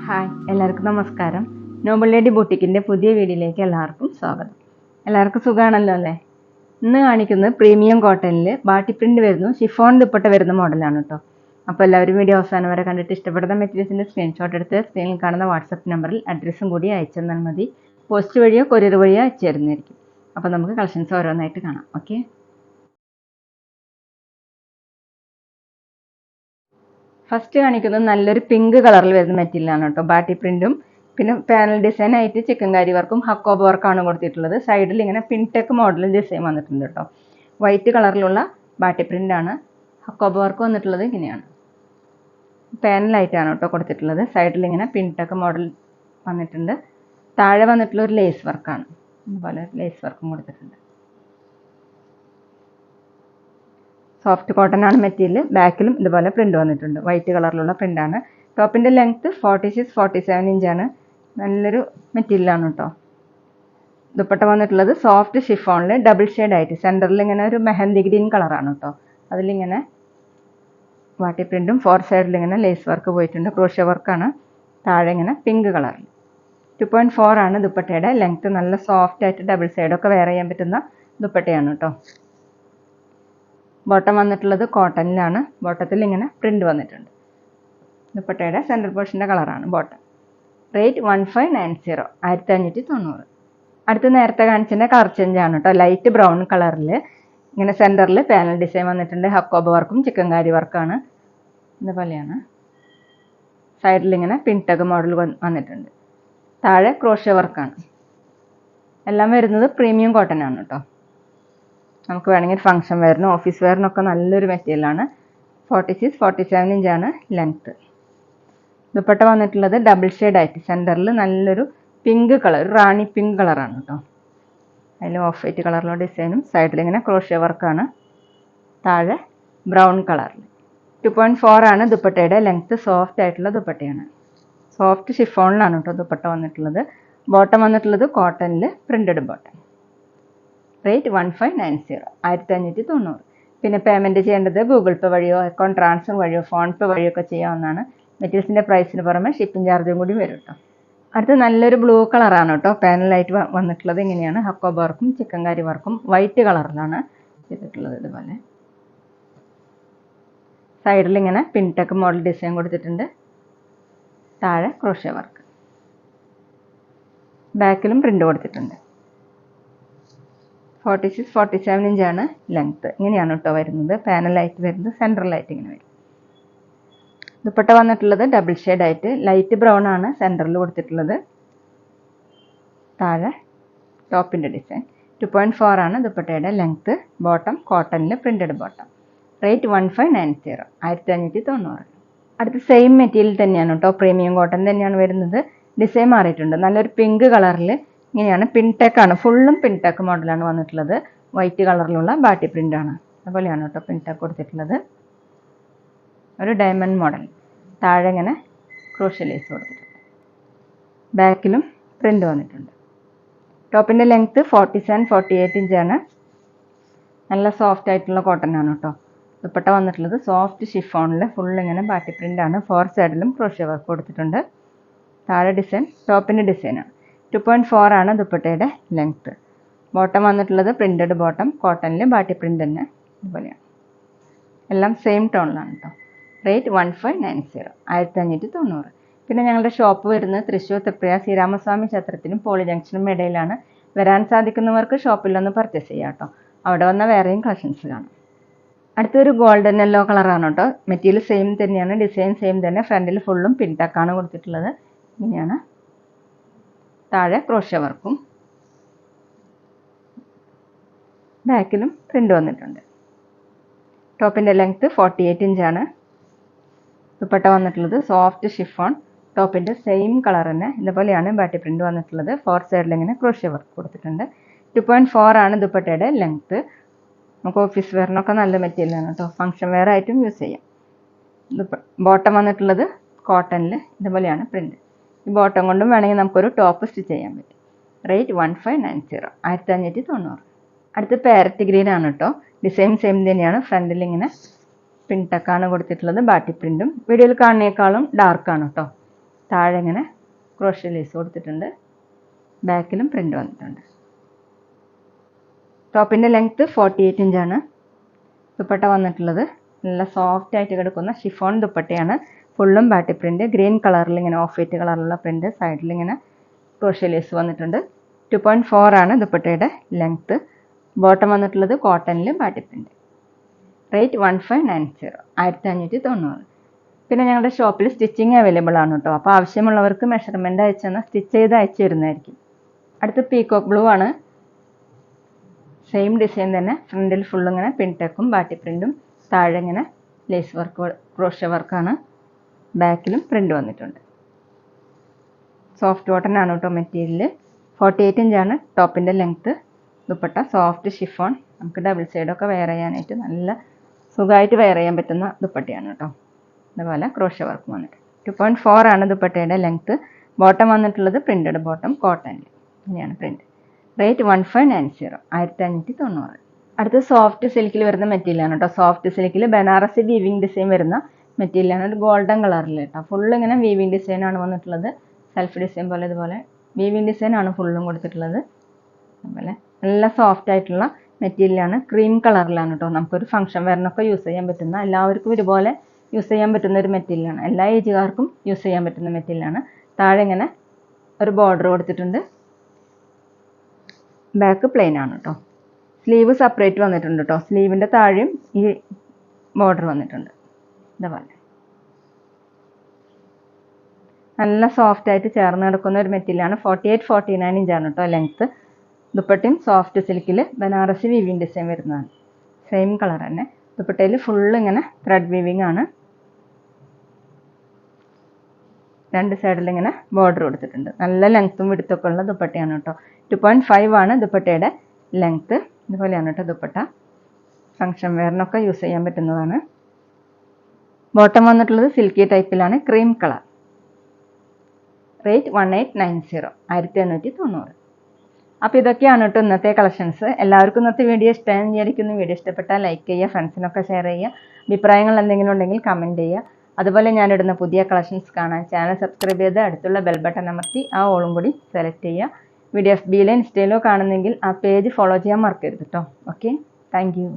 Hi, എല്ലാവർക്കും നമസ്കാരം. Nobel lady ബുട്ടിക്കിൻ്റെ പുതിയ വീഡിയോയിലേക്ക് എല്ലാവർക്കും സ്വാഗതം. എല്ലാവർക്കും സുഖമാണല്ലോ അല്ലേ? ഇന്ന് കാണിക്കുന്നത് പ്രീമിയം കോട്ടണിൽ ബാട്ടി പ്രിൻ്റ് വരുന്നു, ഷിഫോൺ ദുപ്പട്ട വരുന്ന മോഡലാണ് കേട്ടോ. അപ്പോൾ എല്ലാവരും വീഡിയോ അവസാനം വരെ കണ്ടിട്ട് ഇഷ്ടപ്പെടുന്ന മെറ്റീരിയൽസിൻ്റെ സ്ക്രീൻഷോട്ട് എടുത്ത് സ്ക്രീനിൽ കാണുന്ന വാട്സപ്പ് നമ്പറിൽ അഡ്രസ്സും കൂടി അയച്ചു തന്നാൽ മതി. പോസ്റ്റ് വഴിയോ കൊറിയർ വഴിയോ അയച്ചു തരുന്നതായിരിക്കും. അപ്പോൾ നമുക്ക് കളക്ഷൻസ് ഓരോന്നായിട്ട് കാണാം. ഓക്കെ, ഫസ്റ്റ് കാണിക്കുന്നത് നല്ലൊരു പിങ്ക് കളറിൽ വരുന്ന മെറ്റീരിയലാണ് കേട്ടോ. ബാട്ടി പ്രിൻറ്റും പിന്നെ പാനൽ ഡിസൈൻ ആയിട്ട് ചിക്കൻ കാരി വർക്കും ഹക്കോബ വർക്കാണ് കൊടുത്തിട്ടുള്ളത്. സൈഡിൽ ഇങ്ങനെ പിൻടെക് മോഡൽ ഡിസൈൻ വന്നിട്ടുണ്ട് കേട്ടോ. വൈറ്റ് കളറിലുള്ള ബാട്ടി പ്രിൻ്റാണ്. ഹക്കോബ വർക്ക് വന്നിട്ടുള്ളത് ഇങ്ങനെയാണ്, പാനലായിട്ടാണ് കേട്ടോ കൊടുത്തിട്ടുള്ളത്. സൈഡിൽ ഇങ്ങനെ പിൻടെക് മോഡൽ വന്നിട്ടുണ്ട്. താഴെ വന്നിട്ടുള്ള ഒരു ലേസ് വർക്കാണ്, അതുപോലെ ലേസ് വർക്കും കൊടുത്തിട്ടുണ്ട്. സോഫ്റ്റ് കോട്ടൺ ആണ് മെറ്റീരിയൽ. ബാക്കിലും ഇതുപോലെ പ്രിൻ്റ് വന്നിട്ടുണ്ട്, വൈറ്റ് കളറിലുള്ള പ്രിൻ്റാണ്. ടോപ്പിൻ്റെ ലെങ്ത്ത് 46-47 ഇഞ്ചാണ്. നല്ലൊരു മെറ്റീരിയലാണ് കേട്ടോ. ദുപ്പട്ട വന്നിട്ടുള്ളത് സോഫ്റ്റ് ഷിഫോണിൽ ഡബിൾ ഷെയ്ഡ് ആയിട്ട് സെൻറ്ററിൽ ഇങ്ങനെ ഒരു മെഹന്തി ഗ്രീൻ കളറാണ് കേട്ടോ. അതിലിങ്ങനെ വാട്ടി പ്രിൻറ്റും ഫോർ സൈഡിൽ ഇങ്ങനെ ലേസ് വർക്ക് പോയിട്ടുണ്ട്, ക്രോഷ്യ വർക്കാണ്. താഴെ ഇങ്ങനെ പിങ്ക് കളറിൽ 2.4 ആണ് ദുപ്പട്ടയുടെ ലെങ്ത്ത്. നല്ല സോഫ്റ്റ് ആയിട്ട് ഡബിൾ സൈഡൊക്കെ വെയർ ചെയ്യാൻ പറ്റുന്ന ദുപ്പട്ടയാണ് കേട്ടോ. ബോട്ടം വന്നിട്ടുള്ളത് കോട്ടണിലാണ്. ബോട്ടത്തിൽ ഇങ്ങനെ പ്രിൻ്റ് വന്നിട്ടുണ്ട്. ദുപ്പട്ടയുടെ സെൻട്രൽ പോർഷൻ്റെ കളറാണ് ബോട്ടം. റേറ്റ് 1590, 1590. അടുത്ത് നേരത്തെ കാണിച്ചതിൻ്റെ കളർ ചേഞ്ച് ആണ് കേട്ടോ. ലൈറ്റ് ബ്രൗൺ കളറിൽ ഇങ്ങനെ സെൻറ്ററിൽ പാനൽ ഡിസൈൻ വന്നിട്ടുണ്ട്. ഹക്കോബ വർക്കും ചിക്കൻ കാരി വർക്കാണ്. ഇതുപോലെയാണ്. സൈഡിൽ ഇങ്ങനെ പിൻടെക് മോഡൽ വന്നിട്ടുണ്ട്. താഴെ ക്രോഷ്യ വർക്കാണ്. എല്ലാം വരുന്നത് പ്രീമിയം കോട്ടൺ ആണ് കേട്ടോ. നമുക്ക് വേണമെങ്കിൽ ഫംഗ്ഷൻ വെയറിനും ഓഫീസ് വെയറിനൊക്കെ നല്ലൊരു മെറ്റീരിയലാണ്. 46-47 ഇഞ്ചാണ് ലെങ്ത്ത്. ദുപ്പട്ട വന്നിട്ടുള്ളത് ഡബിൾ ഷെയ്ഡ് ആയിട്ട് സെൻറ്ററിൽ നല്ലൊരു പിങ്ക് കളർ, റാണി പിങ്ക് കളറാണ് കേട്ടോ. അതിൽ ഓഫ് വൈറ്റ് കളറിലുള്ള ഡിസൈനും സൈഡിൽ ഇങ്ങനെ ക്രോഷ്യ വർക്കാണ്. താഴെ ബ്രൗൺ കളറിൽ 2.4 ആണ് ദുപ്പട്ടയുടെ ലെങ്ത്ത്. സോഫ്റ്റ് ആയിട്ടുള്ള ദുപ്പട്ടയാണ്. സോഫ്റ്റ് ഷിഫോണിലാണ് കേട്ടോ ദുപ്പട്ട വന്നിട്ടുള്ളത്. ബോട്ടം വന്നിട്ടുള്ളത് കോട്ടണിൽ പ്രിൻറ്റഡ് ബോട്ടം. റേറ്റ് 1590, 1590. പിന്നെ പേയ്മെൻറ്റ് ചെയ്യേണ്ടത് ഗൂഗിൾ പേ വഴിയോ അക്കൗണ്ട് ട്രാൻസ്ഫർ വഴിയോ ഫോൺ പേ വഴിയോ ഒക്കെ ചെയ്യാവുന്നതാണ്. മെറ്റീരിയൽസിൻ്റെ പ്രൈസിന് പുറമെ ഷിപ്പിംഗ് ചാർജും കൂടി വരും കേട്ടോ. അടുത്ത് നല്ലൊരു ബ്ലൂ കളറാണ് കേട്ടോ. പാനലായിട്ട് വന്നിട്ടുള്ളത് ഇങ്ങനെയാണ്. ഹക്കോബ വർക്കും ചിക്കൻ കാരി വർക്കും വൈറ്റ് കളറിലാണ് ചെയ്തിട്ടുള്ളത്. ഇതുപോലെ സൈഡിൽ ഇങ്ങനെ പിൻടെക് മോഡൽ ഡിസൈൻ കൊടുത്തിട്ടുണ്ട്. താഴെ ക്രോഷ്യ വർക്ക്. ബാക്കിലും പ്രിൻ്റ് കൊടുത്തിട്ടുണ്ട്. 46-47 ഇഞ്ചാണ് ലെങ്ത്ത്. ഇങ്ങനെയാണ് കേട്ടോ വരുന്നത്. പാനലായിട്ട് വരുന്നത് സെൻട്രലായിട്ട് ഇങ്ങനെ വരും. ദുപ്പട്ട വന്നിട്ടുള്ളത് ഡബിൾ ഷെയ്ഡ് ആയിട്ട് ലൈറ്റ് ബ്രൗൺ ആണ് സെൻറ്ററിൽ കൊടുത്തിട്ടുള്ളത്. താഴെ ടോപ്പിൻ്റെ ഡിസൈൻ 2.4 ആണ് ദുപ്പട്ടയുടെ ലെങ്ത്ത്. ബോട്ടം കോട്ടണിൽ പ്രിൻറ്റഡ് ബോട്ടം. റേറ്റ് 1590, 1590. അടുത്ത സെയിം മെറ്റീരിയൽ തന്നെയാണ് കേട്ടോ. പ്രീമിയം കോട്ടൺ തന്നെയാണ് വരുന്നത്. ഡിസൈൻ മാറിയിട്ടുണ്ട്. നല്ലൊരു പിങ്ക് കളറിൽ ഇങ്ങനെയാണ്. പിൻടെക്കാണ്, ഫുള്ളും പിൻടെക് മോഡലാണ് വന്നിട്ടുള്ളത്. വൈറ്റ് കളറിലുള്ള ബാട്ടി പ്രിൻ്റാണ്. അതുപോലെയാണ് കേട്ടോ പിൻടെക് കൊടുത്തിട്ടുള്ളത്. ഒരു ഡയമണ്ട് മോഡൽ. താഴെ ഇങ്ങനെ ക്രോഷ്യ ലേസ് കൊടുത്തിട്ടുണ്ട്. ബാക്കിലും പ്രിൻ്റ് വന്നിട്ടുണ്ട്. ടോപ്പിൻ്റെ ലെങ്ത്ത് 47-48 ഇഞ്ചാണ്. നല്ല സോഫ്റ്റ് ആയിട്ടുള്ള കോട്ടൺ ആണ് കേട്ടോ. ദുപ്പട്ട വന്നിട്ടുള്ളത് സോഫ്റ്റ് ഷിഫോണിൽ ഫുൾ ഇങ്ങനെ ബാട്ടി പ്രിൻ്റാണ്. ഫോർ സൈഡിലും ക്രോഷ്യ വർക്ക് കൊടുത്തിട്ടുണ്ട്. താഴെ ഡിസൈൻ ടോപ്പിൻ്റെ ഡിസൈനാണ്. 2.4 ആണ് ദുപ്പട്ടയുടെ ലെങ്ത്ത്. ബോട്ടം വന്നിട്ടുള്ളത് പ്രിൻറ്റഡ് ബോട്ടം കോട്ടണിൽ ബാട്ടി പ്രിൻ്റ് തന്നെ. ഇതുപോലെയാണ്. എല്ലാം സെയിം ടോണിലാണ് കേട്ടോ. റേറ്റ് 1590, 1590. പിന്നെ ഞങ്ങളുടെ ഷോപ്പ് വരുന്നത് തൃശ്ശൂർ തൃപ്രിയ ശ്രീരാമസ്വാമി ക്ഷേത്രത്തിനും പോളി ജംഗ്ഷനും ഇടയിലാണ്. വരാൻ സാധിക്കുന്നവർക്ക് ഷോപ്പിലൊന്ന് പർച്ചേസ് ചെയ്യാം കേട്ടോ. അവിടെ വന്ന വേറെയും കളക്ഷൻസ് കാണാം. അടുത്തൊരു ഗോൾഡൻ യെല്ലോ കളറാണ് കേട്ടോ. മെറ്റീരിയൽ സെയിം തന്നെയാണ്, ഡിസൈൻ സെയിം തന്നെ. ഫ്രണ്ടിൽ ഫുള്ളും പിൻടെക്കാണ് കൊടുത്തിട്ടുള്ളത്. ഇങ്ങനെയാണ്. താഴെ ക്രോഷ്യ വർക്കും ബാക്കിലും പ്രിൻ്റ് വന്നിട്ടുണ്ട്. ടോപ്പിൻ്റെ ലെങ്ത്ത് 48 ഇഞ്ചാണ്. ദുപ്പട്ട വന്നിട്ടുള്ളത് സോഫ്റ്റ് ഷിഫോൺ. ടോപ്പിൻ്റെ സെയിം കളർ തന്നെ. ഇതുപോലെയാണ് ബാട്ടി പ്രിൻ്റ് വന്നിട്ടുള്ളത്. ഫോർ സൈഡിൽ ഇങ്ങനെ ക്രോഷ്യ വർക്ക് കൊടുത്തിട്ടുണ്ട്. 2.4 ആണ് ദുപ്പട്ടയുടെ ലെങ്ത്ത്. നമുക്ക് ഓഫീസ് വെയറിനൊക്കെ നല്ല മെറ്റീരിയലാണ് കേട്ടോ. ഫംഗ്ഷൻ വെയർ ആയിട്ടും യൂസ് ചെയ്യാം. ബോട്ടം വന്നിട്ടുള്ളത് കോട്ടണിൽ ഇതുപോലെയാണ് പ്രിൻ്റ്. ഈ ബോട്ടം കൊണ്ടും വേണമെങ്കിൽ നമുക്കൊരു ടോപ്പ് സ്റ്റിച്ച് ചെയ്യാൻ പറ്റും. റേറ്റ് 1590, 1590. അടുത്ത് പാരറ്റ് ഗ്രീൻ ആണ് കേട്ടോ. ഡിസൈൻ സെയിം തന്നെയാണ്. ഫ്രണ്ടിൽ ഇങ്ങനെ പ്രിൻ്റൊക്കെയാണ് കൊടുത്തിട്ടുള്ളത്. ബാട്ടി പ്രിൻറ്റും വീഡിയോയിൽ കാണുന്നേക്കാളും ഡാർക്കാണ് കേട്ടോ. താഴെ ഇങ്ങനെ ക്രോഷ്യ ലേസ് കൊടുത്തിട്ടുണ്ട്. ബാക്കിലും പ്രിൻ്റ് വന്നിട്ടുണ്ട്. ടോപ്പിൻ്റെ ലെങ്ത്ത് 48 ഇഞ്ചാണ്. ദുപ്പട്ട വന്നിട്ടുള്ളത് നല്ല സോഫ്റ്റ് ആയിട്ട് കിടക്കുന്ന ഷിഫോൺ ദുപ്പട്ടയാണ്. ഫുള്ളും ബാട്ടി പ്രിൻ്റ്. ഗ്രീൻ കളറിൽ ഇങ്ങനെ ഓഫ് വൈറ്റ് കളറിലുള്ള പ്രിൻ്റ്. സൈഡിൽ ഇങ്ങനെ ക്രോഷ്യ ലേസ് വന്നിട്ടുണ്ട്. 2.4 ആണ് ദുപ്പട്ടയുടെ ലെങ്ത്ത്. ബോട്ടം വന്നിട്ടുള്ളത് കോട്ടണിൽ ബാട്ടി പ്രിൻ്റ്. റേറ്റ് 1590, 1590. പിന്നെ ഞങ്ങളുടെ ഷോപ്പിൽ സ്റ്റിച്ചിങ് അവൈലബിൾ ആണ് കേട്ടോ. അപ്പോൾ ആവശ്യമുള്ളവർക്ക് മെഷർമെൻറ്റ് അയച്ചു തന്നാൽ സ്റ്റിച്ച് ചെയ്ത് അയച്ചു തരുന്നതായിരിക്കും. അടുത്ത് പീകോക്ക് ബ്ലൂ ആണ്. സെയിം ഡിസൈൻ തന്നെ. ഫ്രണ്ടിൽ ഫുള്ളും ഇങ്ങനെ പിൻടെക്കും ബാട്ടി പ്രിൻറ്റും. താഴെ ഇങ്ങനെ ലേസ് വർക്ക് ക്രോഷ്യ വർക്കാണ്. ബാക്കിലും പ്രിൻ്റ് വന്നിട്ടുണ്ട്. സോഫ്റ്റ് കോട്ടൺ ആണ് കേട്ടോ മെറ്റീരിയൽ. 48 ഇഞ്ചാണ് ടോപ്പിൻ്റെ ലെങ്ത്ത്. Dupatta soft chiffon. നമുക്ക് ഡബിൾ സൈഡൊക്കെ വെയർ ചെയ്യാനായിട്ട് നല്ല സുഖമായിട്ട് വെയർ ചെയ്യാൻ പറ്റുന്ന ദുപ്പട്ടയാണ് കേട്ടോ. അതുപോലെ ക്രോഷ്യ വർക്ക് വന്നിട്ട് 2.4 ആണ് ദുപ്പട്ടയുടെ ലെങ്ത്ത്. ബോട്ടം വന്നിട്ടുള്ളത് പ്രിൻറ്റഡ് ബോട്ടം കോട്ടണിൽ. ഇങ്ങനെയാണ് പ്രിൻറ്റ്. റേറ്റ് 1590, 1590. അടുത്ത് സോഫ്റ്റ് സിൽക്കിൽ വരുന്ന മെറ്റീരിയലാണ് കേട്ടോ. സോഫ്റ്റ് സിൽക്കിൽ ബനാറസി വീവിങ് ഡിസൈൻ വരുന്ന മെറ്റീരിയലാണ്. ഒരു ഗോൾഡൻ കളറിൽ കേട്ടോ. ഫുള്ള് ഇങ്ങനെ വീവിങ് ഡിസൈനാണ് വന്നിട്ടുള്ളത്. സെൽഫ് ഡിസൈൻ പോലെ ഇതുപോലെ വീവിങ് ഡിസൈനാണ് ഫുള്ളും കൊടുത്തിട്ടുള്ളത്. അതുപോലെ നല്ല സോഫ്റ്റ് ആയിട്ടുള്ള മെറ്റീരിയലാണ്. ക്രീം കളറിലാണ് കേട്ടോ. നമുക്കൊരു ഫംഗ്ഷൻ വെയറിനൊക്കെ യൂസ് ചെയ്യാൻ പറ്റുന്ന, എല്ലാവർക്കും ഇതുപോലെ യൂസ് ചെയ്യാൻ പറ്റുന്ന ഒരു മെറ്റീരിയലാണ്. എല്ലാ ഏജുകാർക്കും യൂസ് ചെയ്യാൻ പറ്റുന്ന മെറ്റീരിയലാണ്. താഴെ ഇങ്ങനെ ഒരു ബോർഡർ കൊടുത്തിട്ടുണ്ട്. ബാക്ക് പ്ലെയിൻ ആണ് കേട്ടോ. സ്ലീവ് സെപ്പറേറ്റ് വന്നിട്ടുണ്ട് കേട്ടോ. സ്ലീവിൻ്റെ താഴെയും ഈ ബോർഡർ വന്നിട്ടുണ്ട്. ഇതുപോലെ നല്ല സോഫ്റ്റ് ആയിട്ട് ചേർന്ന് കിടക്കുന്ന ഒരു മെറ്റീരിയലാണ്. 48-49 ഇഞ്ചാണ് കേട്ടോ ലെങ്ത്ത്. ദുപ്പട്ടയും സോഫ്റ്റ് സിൽക്കിൽ ബനാറസി വീവിങ് ഡിസൈൻ വരുന്നതാണ്. സെയിം കളർ തന്നെ. ദുപ്പട്ടയിൽ ഫുള്ള് ഇങ്ങനെ ത്രെഡ് വീവിങ് ആണ്. രണ്ട് സൈഡിൽ ഇങ്ങനെ ബോർഡർ കൊടുത്തിട്ടുണ്ട്. നല്ല ലെങ്ത്തും വിടുത്തൊക്കെ ഉള്ള ദുപ്പട്ടയാണ് കേട്ടോ. 2.5 ആണ് ദുപ്പട്ടയുടെ ലെങ്ത്ത്. ഇതുപോലെയാണ് കേട്ടോ ദുപ്പട്ട. ഫംഗ്ഷൻ വെയറിനൊക്കെ യൂസ് ചെയ്യാൻ പറ്റുന്നതാണ്. ബോട്ടം വന്നിട്ടുള്ളത് സിൽക്കി ടൈപ്പിലാണ്. Cream colour. റേറ്റ് 1890, 1890. അപ്പോൾ ഇതൊക്കെയാണ് കേട്ടോ ഇന്നത്തെ കളക്ഷൻസ്. എല്ലാവർക്കും ഇന്നത്തെ വീഡിയോ ഇഷ്ടമായെന്ന് വിചാരിക്കുന്നു. വീഡിയോ ഇഷ്ടപ്പെട്ടാൽ ലൈക്ക് ചെയ്യുക, ഫ്രണ്ട്സിനൊക്കെ ഷെയർ ചെയ്യുക. അഭിപ്രായങ്ങൾ എന്തെങ്കിലും ഉണ്ടെങ്കിൽ കമൻറ്റ് ചെയ്യുക. അതുപോലെ ഞാനിടുന്ന പുതിയ കളക്ഷൻസ് കാണാൻ ചാനൽ സബ്സ്ക്രൈബ് ചെയ്ത് അടുത്തുള്ള ബെൽ ബട്ടൺ അമർത്തി ആ ഓളും കൂടി സെലക്ട് ചെയ്യുക. വീഡിയോ FB-യിലോ ഇൻസ്റ്റയിലോ കാണുന്നെങ്കിൽ ആ പേജ് ഫോളോ ചെയ്യാൻ മറക്കരുത് കേട്ടോ. Okay, thank you.